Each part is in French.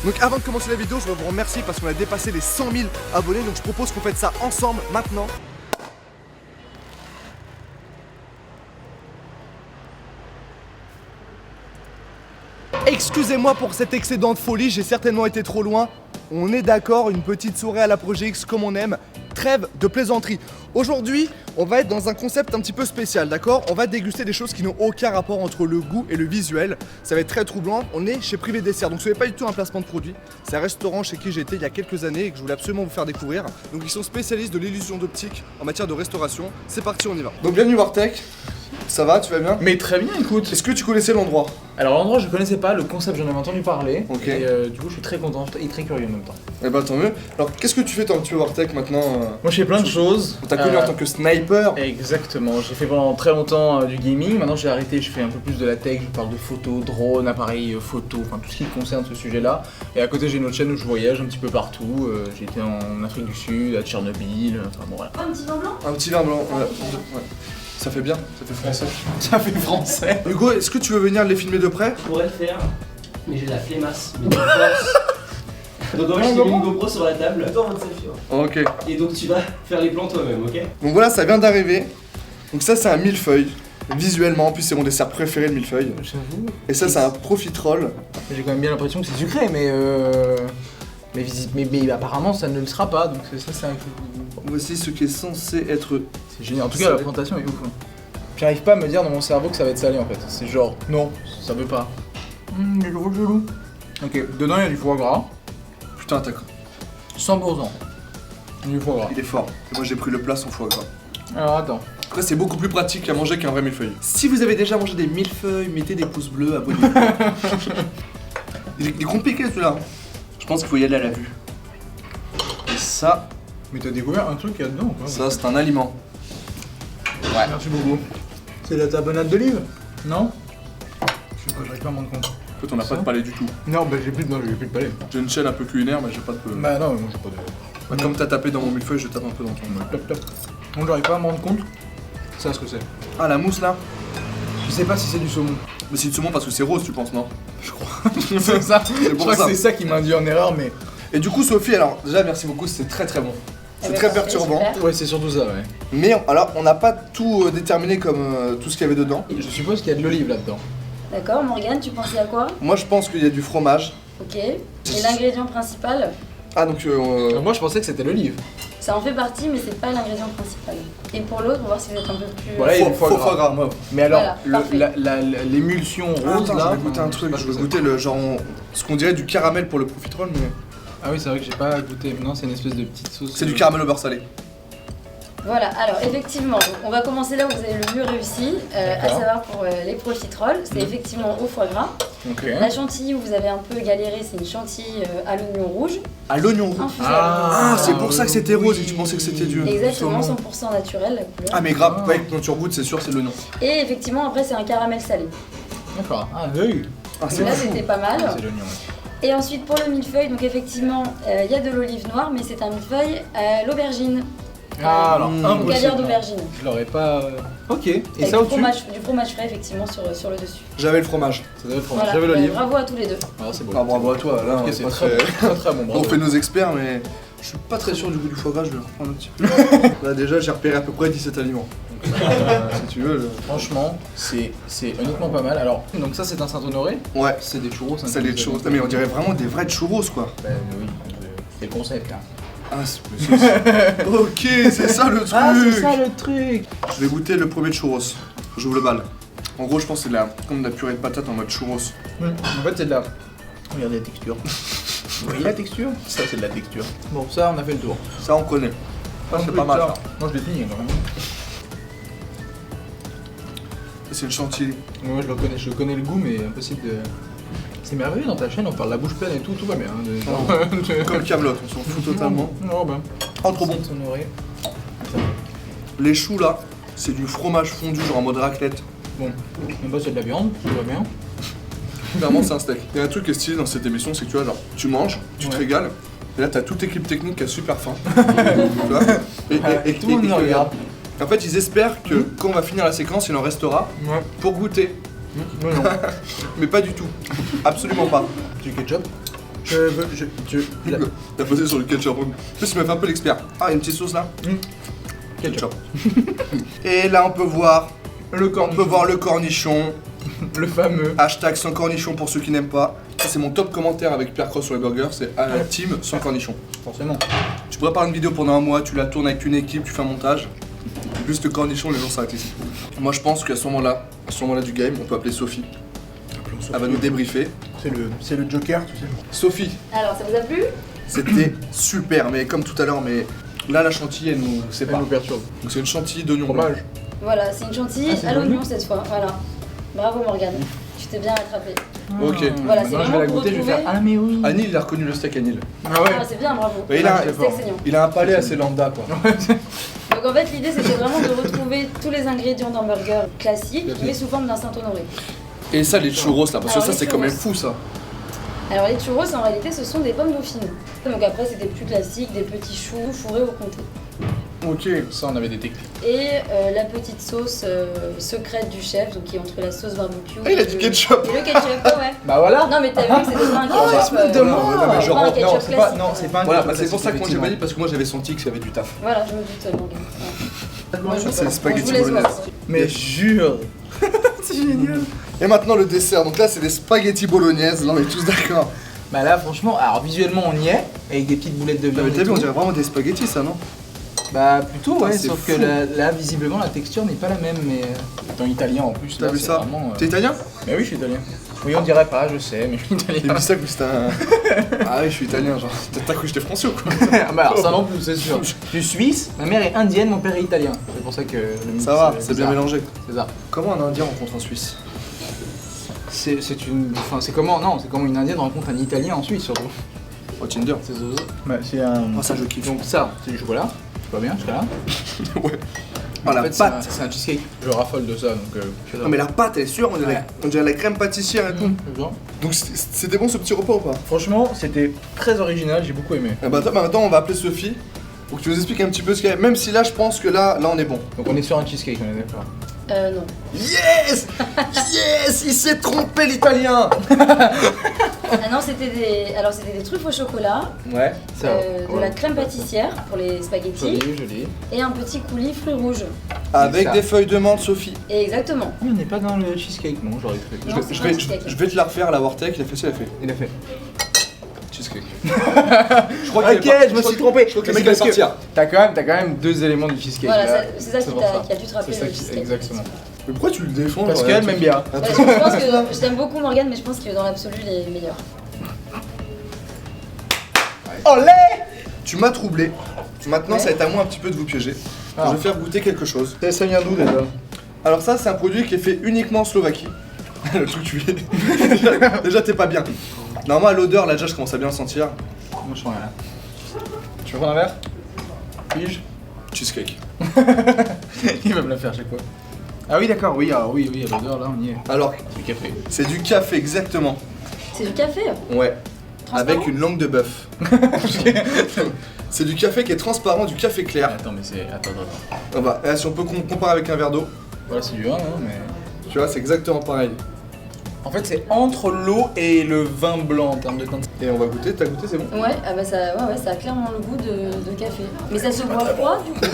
Donc avant de commencer la vidéo, je voudrais vous remercier parce qu'on a dépassé les 100 000 abonnés. Donc je propose qu'on fasse ça ensemble maintenant. Excusez-moi pour cet excédent de folie, j'ai certainement été trop loin. On est d'accord, une petite soirée à la Projet X comme on aime. Trêve de plaisanterie. Aujourd'hui, on va être dans un concept un petit peu spécial, d'accord? On va déguster des choses qui n'ont aucun rapport entre le goût et le visuel. Ça va être très troublant. On est chez Privé Dessert, donc ce n'est pas du tout un placement de produit. C'est un restaurant chez qui j'ai été il y a quelques années et que je voulais absolument vous faire découvrir. Donc ils sont spécialistes de l'illusion d'optique en matière de restauration. C'est parti, on y va. Donc bienvenue Wartech. Ça va, tu vas bien? Mais très bien, écoute. Est-ce que tu connaissais l'endroit? Alors l'endroit je connaissais pas, le concept j'en avais entendu parler. Ok. Et du coup je suis très content et très curieux en même temps. Eh bah tant mieux. Alors qu'est-ce que tu fais tant que tu es Wartech maintenant? Moi je fais plein de choses. On t'a connu en tant que sniper. Exactement, j'ai fait pendant très longtemps du gaming, maintenant j'ai arrêté, je fais un peu plus de la tech, je parle de photos, drones, appareils photo, enfin tout ce qui concerne ce sujet-là. Et à côté j'ai une autre chaîne où je voyage un petit peu partout, j'ai été en Afrique du Sud, à Tchernobyl, enfin bon voilà. Un petit vin blanc? Un petit vin blanc, ouais. Ça fait bien, ça fait français. Ça fait français. Hugo, est-ce que tu veux venir les filmer de près? Je pourrais le faire, mais j'ai la flemmasse, mais de force. Donc en fait, j'ai mis une GoPro sur la table, toi en selfie. Ok. Et donc tu vas faire les plans toi-même, ok? Donc voilà, ça vient d'arriver. Donc ça c'est un millefeuille. Visuellement, en plus c'est mon dessert préféré, le millefeuille. J'avoue. Et ça c'est un profiterole. J'ai quand même bien l'impression que c'est sucré, mais apparemment ça ne le sera pas, donc ça c'est un... Voici ce qui est censé être... C'est génial, en tout cas la présentation est ouf. J'arrive pas à me dire dans mon cerveau que ça va être salé en fait, c'est genre, non, ça veut pas. Il est trop chelou. Ok, dedans il y a du foie gras, Putain, t'as... 100%. Du foie gras. Il est fort. Et moi j'ai pris le plat sans foie gras. Alors attends. Après c'est beaucoup plus pratique à manger qu'un vrai millefeuille. Si vous avez déjà mangé des millefeuilles, mettez des pouces bleus, abonnez-vous. Il est compliqué celui-là. Je pense qu'il faut y aller à la vue. Et ça, Mais t'as découvert un truc qu'il y a dedans ou quoi? ça c'est un aliment. Ouais. Merci beaucoup. C'est la tapenade d'olive? Non? J'arrive pas à me rendre compte. En fait on n'a Ça pas de palais du tout. Non, bah j'ai plus de palais. J'ai une chaîne un peu culinaire mais j'ai pas de... Bah non, moi j'ai pas de... Bah, comme t'as tapé dans mon millefeuille, je tape un peu dans ton... Top top. Donc j'arrive pas à me rendre compte. Ça ce que c'est. Ah la mousse là? Je sais pas si c'est du saumon. Mais c'est du saumon parce que c'est rose tu penses, non? Je crois. C'est ça. Je pour crois ça. que c'est ça qui m'a induit en erreur, mais... Et du coup Sophie, alors déjà merci beaucoup, c'est très très bon. C'est très perturbant. Ouais, c'est surtout ça, ouais. Mais alors on n'a pas tout déterminé comme tout ce qu'il y avait dedans. Je suppose qu'il y a de l'olive là-dedans. D'accord, Morgane, tu pensais à quoi? Moi je pense qu'il y a du fromage. Ok. Et l'ingrédient principal? Ah donc Moi je pensais que c'était l'olive. Ça en fait partie, mais c'est pas l'ingrédient principal. Et pour l'autre, on va voir si vous êtes un peu plus... Voilà, il y a du faux foie gras. Mais alors, Voilà, parfait. l'émulsion rose attends, là... je vais goûter un truc, je vais goûter le genre ce qu'on dirait du caramel pour le profiterole mais Ah oui, c'est vrai que j'ai pas goûté. Non, c'est une espèce de petite sauce. c'est du caramel au beurre salé. Voilà, alors effectivement, donc, on va commencer là où vous avez le mieux réussi, à D'accord. savoir pour les profiteroles, c'est effectivement au foie gras. Ok. La chantilly où vous avez un peu galéré, c'est une chantilly à l'oignon rouge, À l'oignon rouge. infusée Ah, c'est pour oui, ça que c'était rose et que oui. tu pensais que c'était du exactement, saumon. 100% naturel la couleur. Ah mais grave, ouais, quand tu regoutes c'est sûr c'est de l'oignon. Et effectivement, après, c'est un caramel salé. D'accord. Ah oui. Ah Donc c'est là, fou. c'était pas mal. C'est l'oignon. Et ensuite, pour le millefeuille, donc effectivement, il y a de l'olive noire, mais c'est un millefeuille à l'aubergine. Ah alors, Mmh. impossible. Caviar d'aubergine. Je l'aurais pas... Ok. Et Avec ça au-dessus? du fromage frais, effectivement, sur le dessus. J'avais le fromage. Ça doit être fromage. Voilà, J'avais l'olive. bravo à tous les deux. Ah c'est beau. Ah bravo à toi, là Ok, on est c'est pas très, très... très bon, bravo. On fait nos experts mais je suis pas très sûr du goût du foie gras, je vais le reprendre un petit peu. Là déjà j'ai repéré à peu près 17 aliments. Si tu veux. Franchement, c'est honnêtement pas mal. Alors, donc ça c'est un Saint-Honoré? Ouais, C'est des churros. ça les churros. Mais on dirait vraiment des vrais churros quoi. Bah oui, c'est le concept là. Ah ok, c'est ça le truc. Ah c'est ça le truc. Je vais goûter le premier churros. J'ouvre le bal. En gros je pense que c'est comme de la purée de patates en mode churros. En fait c'est de la... Regardez la texture. Vous voyez la texture? Ça c'est de la texture. Bon ça on a fait le tour. Ça on connaît. Ça c'est pas mal ça. Moi je l'ai fini quand même. Ça, c'est une chantilly. Moi je connais le goût mais impossible de... C'est merveilleux dans ta chaîne, on parle la bouche pleine et tout va bien. Comme Kaamelott, on s'en fout totalement. Non bah. Oh trop bon. Saint-Honoré. Les choux là, c'est du fromage fondu genre en mode raclette. Bon, même pas c'est de la viande, tout va bien. Clairement c'est un steak. Il y a un truc qui est stylé dans cette émission, c'est que tu vois genre, tu manges, tu te Ouais. régales, et là t'as toute l'équipe technique qui a super faim. Tu vois et Tout le monde nous regarde. En fait ils espèrent que quand on va finir la séquence, il en restera Ouais. pour goûter. Non, non. Mais pas du tout. Absolument pas. Du ketchup? T'as posé sur le ketchup. En plus, il m'a fait un peu l'expert. Ah, une petite sauce là. Ketchup. Et là, on peut voir le cornichon. Le fameux. Hashtag sans cornichon pour ceux qui n'aiment pas. Ça, c'est mon top commentaire avec Pierre Cross sur les burgers. C'est team sans cornichon. Forcément. Tu prépares une vidéo pendant un mois, tu la tournes avec une équipe, tu fais un montage. Plus le cornichon, les gens s'arrêtent ici. Moi, je pense qu'à ce moment-là du game, on peut appeler Sophie. Elle va nous débriefer. C'est le Joker, tu sais. Sophie, Alors, ça vous a plu? c'était super, mais comme tout à l'heure, mais là, la chantilly, elle nous C'est sépare. pas nous perturbe. Donc, c'est une chantilly d'oignon blanc. Fromage. Voilà, c'est une chantilly Ah, c'est à l'oignon l'oignon cette fois. Voilà. Bravo Morgane, tu t'es bien rattrapé. Ok. Voilà, c'est Maintenant, je vais vraiment la pour goûter, je vais faire. retrouver- Ah, mais oui. Anil, il a reconnu le steak Anil. Ah ouais. Ah, c'est bien, bravo. Mais il a- C'est excellent. Il a un palais assez lambda, quoi. Donc en fait, l'idée c'était vraiment de retrouver tous les ingrédients d'un burger classique, mais sous forme d'un Saint-Honoré. Et ça, les churros là, parce que Alors, ça, les c'est quand même churros. fou ça. Alors les churros, en réalité, ce sont des pommes dauphines. Donc après, c'est des plus classiques, des petits choux fourrés au comté. Ok. Ça, on avait détecté. Et la petite sauce secrète du chef, donc qui est entre la sauce barbecue Ah, il a et du le- ketchup. et le ketchup, ouais. Bah voilà. Non mais t'as vu que c'était pas un ketchup. je me demande. pas genre, un non, ketchup Non, c'est pas, classique. non, c'est pas un Voilà, ketchup bah, c'est pour ça que moi j'ai pas dit, classique, parce que moi j'avais senti qu'il y avait du taf. Voilà, je me doute, Morgane. Ouais. Ça, c'est le Bon, je spaghetti vous laisse bolognaise. voir. Mais jure. C'est génial. Et maintenant le dessert, donc là c'est des spaghettis bolognaise, là on est tous d'accord. Bah là, franchement, alors visuellement, on y est, avec des petites boulettes de viande. T'as et vu, on tout. dirait vraiment des spaghettis ça, non? Bah plutôt, ouais, Putain, c'est sauf fou. que là, visiblement, la texture n'est pas la même, mais en italien en plus. T'as là, vu c'est ça? vraiment, T'es italien? Mais oui, je suis italien. Oui, on dirait pas, je sais, mais je suis J'ai italien. vu ça que c'était un. Ah oui, je suis italien, genre. T'as cru que j'étais français ou quoi? Ah bah alors ça non plus, c'est sûr. Je suis suisse, ma mère est indienne, mon père est italien. C'est pour ça que le mix, Ça va, c'est bien bizarre. mélangé. C'est ça. Comment un indien rencontre un suisse? C'est une. Enfin, c'est comment. Non, c'est comment une indienne rencontre un italien en Suisse surtout. Au Tinder. C'est zozo. Bah, c'est un. Oh, ça je kiffe. Donc ça, c'est du chocolat. Tu vois bien jusqu'à là. Ouais. Oh la En fait, pâte! c'est un cheesecake. Je raffole de ça donc. Non mais la pâte elle est sûre, Ouais. on dirait la crème pâtissière et tout. Donc c'était bon ce petit repas ou pas? Franchement, c'était très original, j'ai beaucoup aimé. Ah bah attends, maintenant on va appeler Sophie pour que tu nous expliques un petit peu ce qu'il y a. Même si là je pense que là on est bon. Donc on est sur un cheesecake, on est d'accord. Non. Yes! Yes! Il s'est trompé l'italien! Ah non, c'était des truffes au chocolat, Ouais, ça. de la crème pâtissière pour les spaghettis Joli. et un petit coulis fruits rouges. Avec ça. des feuilles de menthe, Sophie. Et exactement. Oui, on n'est pas dans le cheesecake, non, j'aurais cru. Non, c'est Je pas un vais, cheesecake. je vais te la refaire, la Wartech, il a fait ça, il a fait. Il a fait. Cheesecake. Je crois qu'il Ok, est pas- je me suis trompé. Je crois que le Mais mec va c'est parce que sortir. T'as quand même deux éléments du cheesecake. Voilà, là. c'est ça qui pour a dû te rappeler C'est ça le qui- cheesecake. Exactement. Mais pourquoi tu le défends? Parce genre, qu'elle tu- m'aime bien. Ouais, je pense que je t'aime beaucoup Morgane, mais je pense que dans l'absolu, il est meilleur. Olé! Tu m'as troublé. Maintenant Ouais. ça va être à moi un petit peu de vous piéger. Ah. Je vais faire goûter quelque chose. Ça vient d'où déjà? Alors ça c'est un produit qui est fait uniquement en Slovaquie. Le truc tu es. Déjà t'es pas bien. Normalement à l'odeur là déjà je commence à bien le sentir. Moi je prends un là. Tu veux prendre un verre? Puis-je? Cheesecake. Il va me la faire chaque fois. Ah oui d'accord, oui, alors oui, à l'odeur là on y est. Alors Du café. c'est du café exactement. C'est du café. Ouais. Transparent. Avec une langue de bœuf. C'est du café qui est transparent, du café clair. Attends mais c'est. Attends. Ah bah, si on peut comparer avec un verre d'eau, Voilà c'est du vin hein, mais. tu vois c'est exactement pareil. En fait c'est entre l'eau et le vin blanc en termes de teinte. Et on va goûter, t'as goûté c'est bon? Ouais, ah bah ça, ouais, ça a clairement le goût de café. Mais ça se boit froid du coup.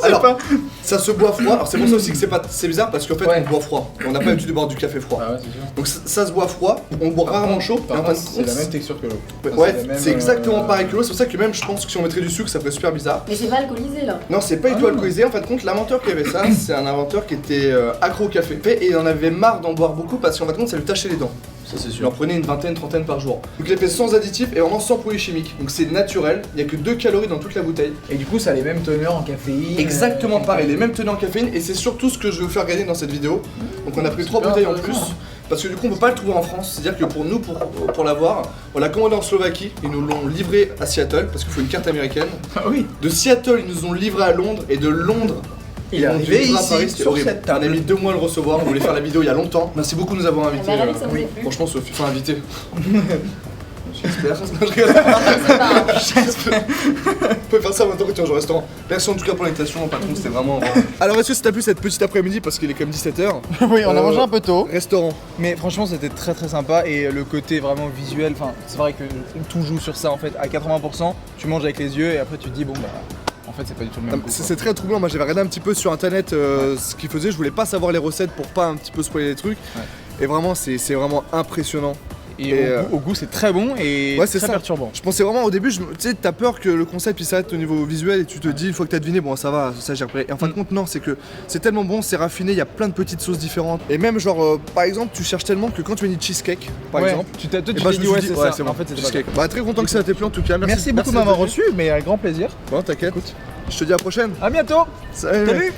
Alors, ça se boit froid, alors c'est pour ça aussi que c'est bizarre parce qu'en fait Ouais. on boit froid. Et on n'a pas l'habitude de boire du café froid. Ah ouais c'est sûr. Donc ça se boit froid, on boit rarement chaud. Par et en contre, fin de c'est compte, la même texture que l'eau. Ouais, la même, c'est exactement pareil que l'eau, c'est pour ça que même je pense que si on mettrait du sucre ça ferait super bizarre. Mais c'est pas alcoolisé là. Non, c'est pas du tout alcoolisé, en fin de compte l'inventeur qui avait ça, c'est un inventeur qui était accro au café. Et il en avait marre d'en boire beaucoup parce qu'en fin de compte ça lui tachait les dents. Ça c'est Il en prenait une vingtaine, trentaine par jour. Donc il l'a fait sans additifs et vraiment sans produits chimiques. Donc c'est naturel, il n'y a que 2 calories dans toute la bouteille. Et du coup ça a les mêmes teneurs en caféine. Exactement pareil, les mêmes teneurs en caféine et c'est surtout ce que je veux faire gagner dans cette vidéo. Donc on a pris 3 Super bouteilles en plus. intéressant. Parce que du coup on peut pas le trouver en France, c'est-à-dire que pour nous, pour l'avoir, on l'a commandé en Slovaquie, ils nous l'ont livré à Seattle parce qu'il faut une carte américaine. Ah oui. De Seattle ils nous ont livré à Londres et de Londres Il est ils nous ont arrivé livré à ici Paris, c'était sur horrible. cette On table. a mis 2 mois à le recevoir, on voulait faire la vidéo il y a longtemps. Merci beaucoup de nous avoir Ah invités. bah ravi que ça vous ait plu. Franchement Sophie, enfin invité. J'espère. Je rigole. C'est pas grave. On peut faire ça en même temps que tu vas au restaurant. Merci en tout cas pour l'invitation, patron, c'était vraiment. Alors, est-ce que ça t'a plu cette petite après-midi parce qu'il est quand même 17h? Oui, on a mangé un peu tôt. Restaurant. Mais franchement, c'était très très sympa et le côté vraiment visuel, enfin, c'est vrai que tout joue sur ça en fait. À 80%, tu manges avec les yeux et après tu te dis, bon bah. En fait, c'est pas du tout le même goût. C'est très troublant. Moi, j'avais regardé un petit peu sur internet ce qu'ils faisaient. Je voulais pas savoir les recettes pour pas un petit peu spoiler les trucs. Ouais. Et vraiment, c'est vraiment impressionnant. Et au goût, c'est très bon et ouais, c'est très ça. perturbant. Je pensais vraiment au début, tu sais, t'as peur que le concept il s'arrête au niveau visuel et tu te dis, une fois que t'as deviné, bon, ça va, ça j'ai repéré. Et en fin de compte, non, c'est que c'est tellement bon, c'est raffiné, il y a plein de petites sauces différentes. Et même, genre, par exemple, tu cherches tellement que quand tu veux une cheesecake, par exemple, tu t'es et bah, je me dit, suis ouais, dit, c'est ouais, ça. c'est bon, En fait, c'était cheesecake. Bah, très content que ça t'ait plu en tout cas. Merci beaucoup de m'avoir reçu, mais avec grand plaisir. Bon, t'inquiète. Je te dis à la prochaine. À bientôt. Salut.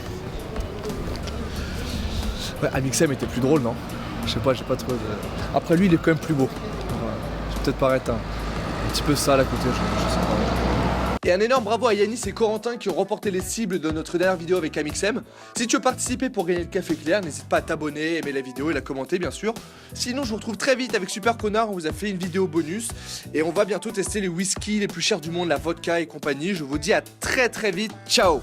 Ouais, Amixem était plus drôle, non? Je sais pas, j'ai pas trop de... Après lui, il est quand même plus beau. Je vais peut-être paraître un petit peu sale à côté, je sais pas. Et un énorme bravo à Yanis et Corentin qui ont remporté les cibles de notre dernière vidéo avec Amixem. Si tu veux participer pour gagner le café clair, n'hésite pas à t'abonner, aimer la vidéo et la commenter bien sûr. Sinon, je vous retrouve très vite avec Super Connard, on vous a fait une vidéo bonus. Et on va bientôt tester les whiskies les plus chers du monde, la vodka et compagnie. Je vous dis à très vite, ciao.